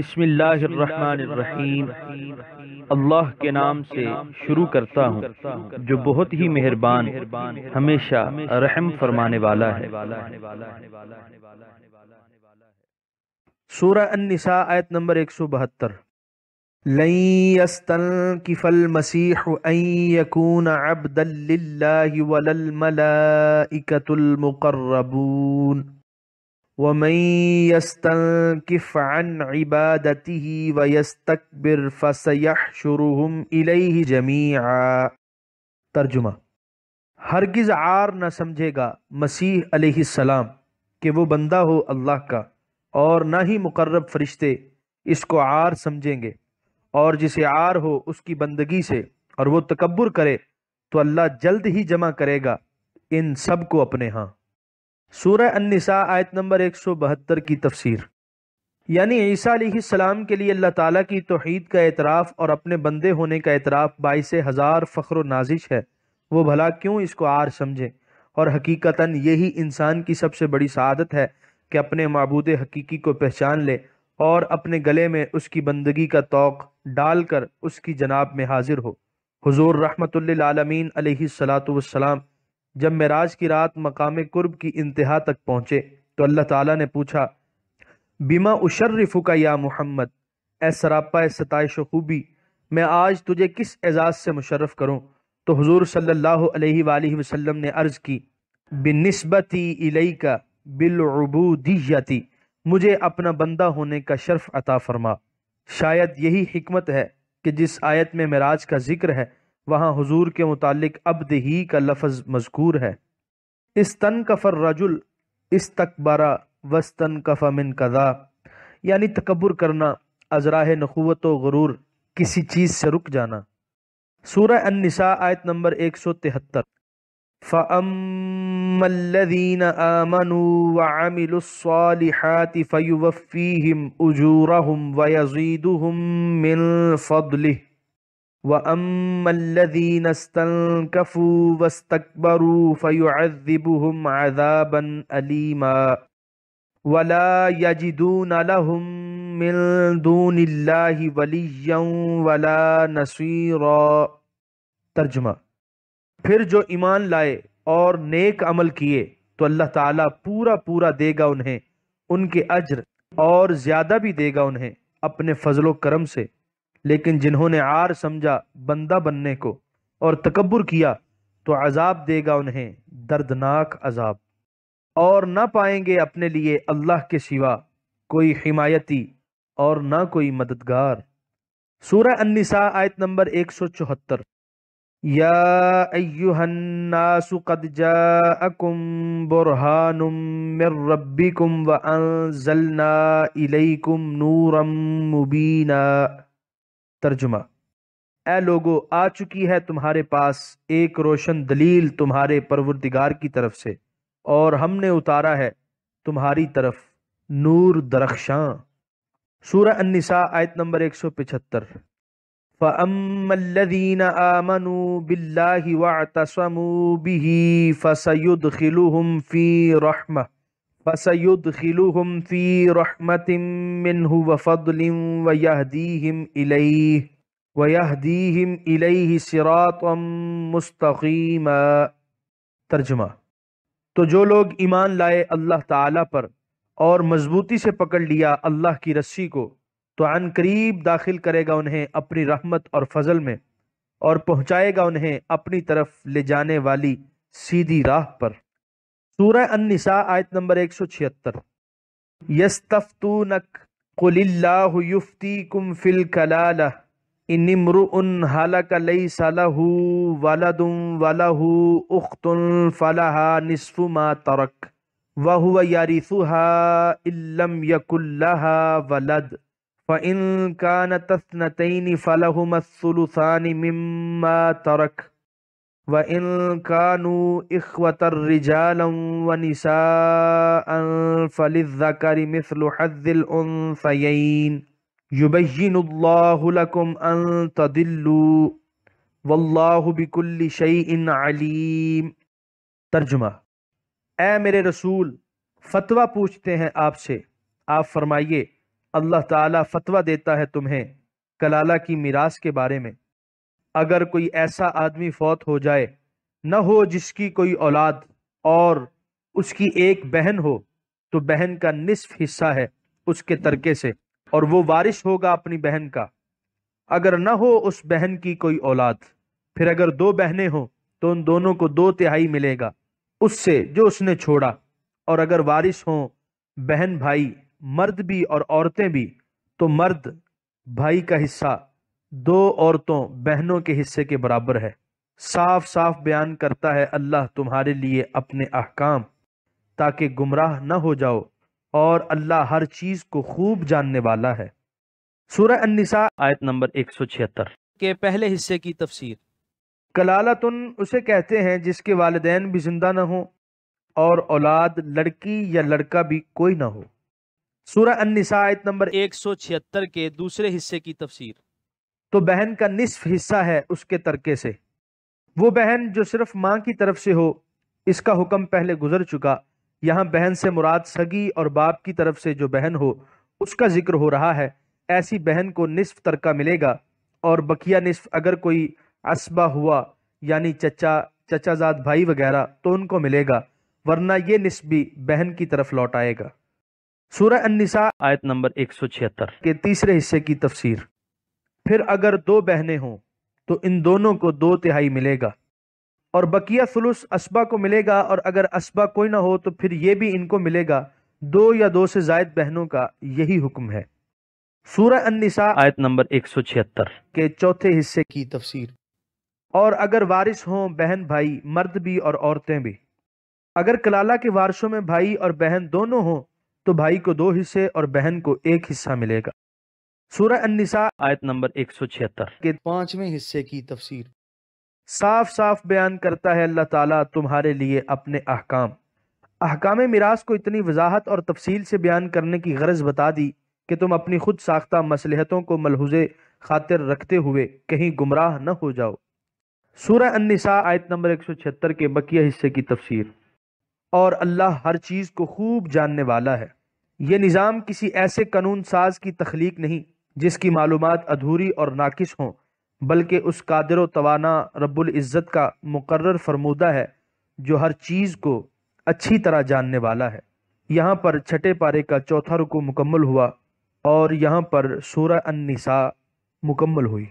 بسم اللہ الرحمن الرحیم۔ اللہ کے نام سے شروع کرتا ہوں جو بہت ہی مہربان ہمیشہ رحم فرمانے والا ہے۔ سورہ النساء آیت نمبر 172۔ لن يستنكف المسيح ان يكون عبدا لله ولا الملائكة المقربون ومن يستنكف عن عبادته ويستكبر فسيحشرهم إليه جميعا۔ ترجمہ: ہرگز عار نہ سمجھے گا مسیح علیہ السلام کہ وہ بندہ ہو اللہ کا، اور نہ ہی مقرب فرشتے اس کو عار سمجھیں گے، اور جسے عار ہو اس کی بندگی سے اور وہ تکبر کرے تو اللہ جلد ہی جمع کرے گا ان سب کو اپنے ہاں۔ سورہ النساء آیت نمبر 172 کی تفسیر: یعنی عیسیٰ علیہ السلام کے لیے اللہ تعالیٰ کی توحید کا اعتراف اور اپنے بندے ہونے کا اعتراف باعث ہزار فخر و نازش ہے، وہ بھلا کیوں اس کو عار سمجھے؟ اور حقیقتاً یہی انسان کی سب سے بڑی سعادت ہے کہ اپنے معبود حقیقی کو پہچان لے اور اپنے گلے میں اس کی بندگی کا توق ڈال کر اس کی جناب میں حاضر ہو۔ حضور رحمت للعالمین علیہ السلام جب معراج کی رات مقام قرب کی انتہا تک پہنچے تو اللہ تعالیٰ نے پوچھا، بما اشرفک یا محمد، اے سراپا ستائش و خوبی، میں آج تجھے کس اعزاز سے مشرف کروں؟ تو حضور صلی اللہ علیہ وآلہ وسلم نے عرض کی، بنسبتی الیک بالعبودیتی، مجھے اپنا بندہ ہونے کا شرف عطا فرما۔ شاید یہی حکمت ہے کہ جس آیت میں معراج کا ذکر ہے وہاں حضور کے متعلق عبد ہی کا لفظ مذکور ہے۔ استنکف الرجل استکبر واستنکف من کذا، یعنی تکبر کرنا، از راہ نخوت و غرور کسی چیز سے رک جانا۔ سورہ النساء آیت نمبر 173۔ فَأَمَّا الَّذِينَ آمَنُوا وَعَمِلُوا الصَّالِحَاتِ فَيُوَفِّيهِمْ أُجُورَهُمْ وَيَزِيدُهُمْ مِنْ فَضْلِهِ وَأَمَّا الَّذِينَ اسْتَنكَفُوا وَاسْتَكْبَرُوا فَيُعَذِّبُهُمْ عَذَابًا أَلِيمًا وَلَا يَجِدُونَ لَهُم مِّن دُونِ اللَّهِ وَلِيًّا وَلَا نَصِيرًا۔ ترجمہ: پھر جو ایمان لائے اور نیک عمل کیے تو اللہ تعالیٰ پورا پورا دے گا انہیں ان کے اجر، اور زیادہ بھی دے گا انہیں اپنے فضل و کرم سے، لیکن جنہوں نے عار سمجھا بندہ بننے کو اور تکبر کیا تو عذاب دے گا انہیں دردناک عذاب، اور نہ پائیں گے اپنے لیے اللہ کے سوا کوئی حمایتی اور نہ کوئی مددگار۔ سورہ النساء آیت نمبر 174۔ یا ایہا الناس قد جاءکم برہان من ربکم وانزلنا الیکم نورا مبینا۔ ترجمہ: اے لوگو، آ چکی ہے تمہارے پاس ایک روشن دلیل تمہارے پروردگار کی طرف سے، اور ہم نے اتارا ہے تمہاری طرف نور درخشاں۔ سورہ النساء آیت نمبر 175۔ فَأَمَّا الَّذِينَ آمَنُوا بِاللَّهِ وَاعْتَصَمُوا بِهِ فَسَيُدْخِلُهُمْ فِي رَحْمَةٍ مِّنْهُ وَفَضْلٍ وَيَهْدِيهِمْ إِلَيْهِ صِرَاطًا مُسْتَقِيمًا۔ ترجمہ: تو جو لوگ ایمان لائے اللہ تعالیٰ پر اور مضبوطی سے پکڑ لیا اللہ کی رسی کو، تو عن قریب داخل کرے گا انہیں اپنی رحمت اور فضل میں، اور پہنچائے گا انہیں اپنی طرف لے جانے والی سیدھی راہ پر۔ سورہ النساء آیت نمبر 176۔ یستفتونک قل اللہ یفتیکم فی الکلالہ ان امرؤ ہلک لیس لہ ولد ولہ اخت فلها نصف ما ترک وہو یرثها ان لم یکن لها ولد فَإِن كَانَتْ اثْنَتَيْنِ فَلَهُمَا الثُّلُثَانِ مِمَّا تَرَكَ وَإِن كَانُوا إِخْوَةً رِجَالًا وَنِسَاءً فَلِلذَّكَرِ مِثْلُ حَظِّ الْأُنثَيَيْنِ يُبَيِّنُ اللَّهُ لَكُمْ أَن تَضِلُّوا وَاللَّهُ بِكُلِّ شَيْءٍ عَلِيمٌ۔ ترجمہ: اے میرے رسول، فتویٰ پوچھتے ہیں آپ سے، آپ فرمائیے اللہ تعالیٰ فتویٰ دیتا ہے تمہیں کلالہ کی میراث کے بارے میں۔ اگر کوئی ایسا آدمی فوت ہو جائے نہ ہو جس کی کوئی اولاد اور اس کی ایک بہن ہو تو بہن کا نصف حصہ ہے اس کے ترکے سے، اور وہ وارث ہوگا اپنی بہن کا اگر نہ ہو اس بہن کی کوئی اولاد۔ پھر اگر دو بہنیں ہوں تو ان دونوں کو 2/3 ملے گا اس سے جو اس نے چھوڑا، اور اگر وارث ہوں بہن بھائی مرد بھی اور عورتیں بھی تو مرد بھائی کا حصہ 2 عورتوں بہنوں کے حصے کے برابر ہے۔ صاف صاف بیان کرتا ہے اللہ تمہارے لیے اپنے احکام تاکہ گمراہ نہ ہو جاؤ، اور اللہ ہر چیز کو خوب جاننے والا ہے۔ سورہ النساء آیت نمبر 176 کے پہلے حصے کی تفسیر۔ کلالتن اسے کہتے ہیں جس کے والدین بھی زندہ نہ ہوں اور اولاد لڑکی یا لڑکا بھی کوئی نہ ہو۔ سورہ النساء آیت نمبر 176 کے دوسرے حصے کی تفسیر۔ تو بہن کا نصف حصہ ہے اس کے ترکے سے۔ وہ بہن جو صرف ماں کی طرف سے ہو، اس کا حکم پہلے گزر چکا، یہاں بہن سے مراد سگی اور باپ کی طرف سے جو بہن ہو اس کا ذکر ہو رہا ہے۔ ایسی بہن کو نصف ترکہ ملے گا، اور بقیہ نصف اگر کوئی عصبہ ہوا یعنی چچا زاد بھائی وغیرہ تو ان کو ملے گا، ورنہ یہ نصف بھی بہن کی طرف لوٹ آئے گا۔ سورہ النساء آیت نمبر 176 کے تیسرے حصے کی تفسیر۔ پھر اگر 2 بہنیں ہوں تو ان دونوں کو 2/3 ملے گا، اور بقیہ ثلث اسبا کو ملے گا، اور اگر اسبا کوئی نہ ہو تو پھر یہ بھی ان کو ملے گا۔ 2 یا 2 سے زائد بہنوں کا یہی حکم ہے۔ سورہ النساء آیت نمبر 176 کے چوتھے حصے کی تفسیر۔ اور اگر وارث ہوں بہن بھائی مرد بھی اور عورتیں بھی، اگر کلالہ کے وارثوں میں بھائی اور بہن دونوں ہوں تو بھائی کو 2 حصے اور بہن کو 1 حصہ ملے گا۔ سورہ النساء آیت نمبر 176 کے 5ویں حصے کی تفسیر۔ صاف صاف بیان کرتا ہے اللہ تعالیٰ تمہارے لیے اپنے احکام۔ احکام میراث کو اتنی وضاحت اور تفصیل سے بیان کرنے کی غرض بتا دی کہ تم اپنی خود ساختہ مصلحتوں کو ملحوظ خاطر رکھتے ہوئے کہیں گمراہ نہ ہو جاؤ۔ سورہ النساء آیت نمبر 176 کے بقیہ حصے کی تفسیر۔ اور اللہ ہر چیز کو خوب جاننے والا ہے۔ یہ نظام کسی ایسے قانون ساز کی تخلیق نہیں جس کی معلومات ادھوری اور ناقص ہوں، بلکہ اس قادر و توانا رب العزت کا مقرر فرمودہ ہے جو ہر چیز کو اچھی طرح جاننے والا ہے۔ یہاں پر 6 پارے کا 4تھا رکوع مکمل ہوا، اور یہاں پر سورہ النساء مکمل ہوئی۔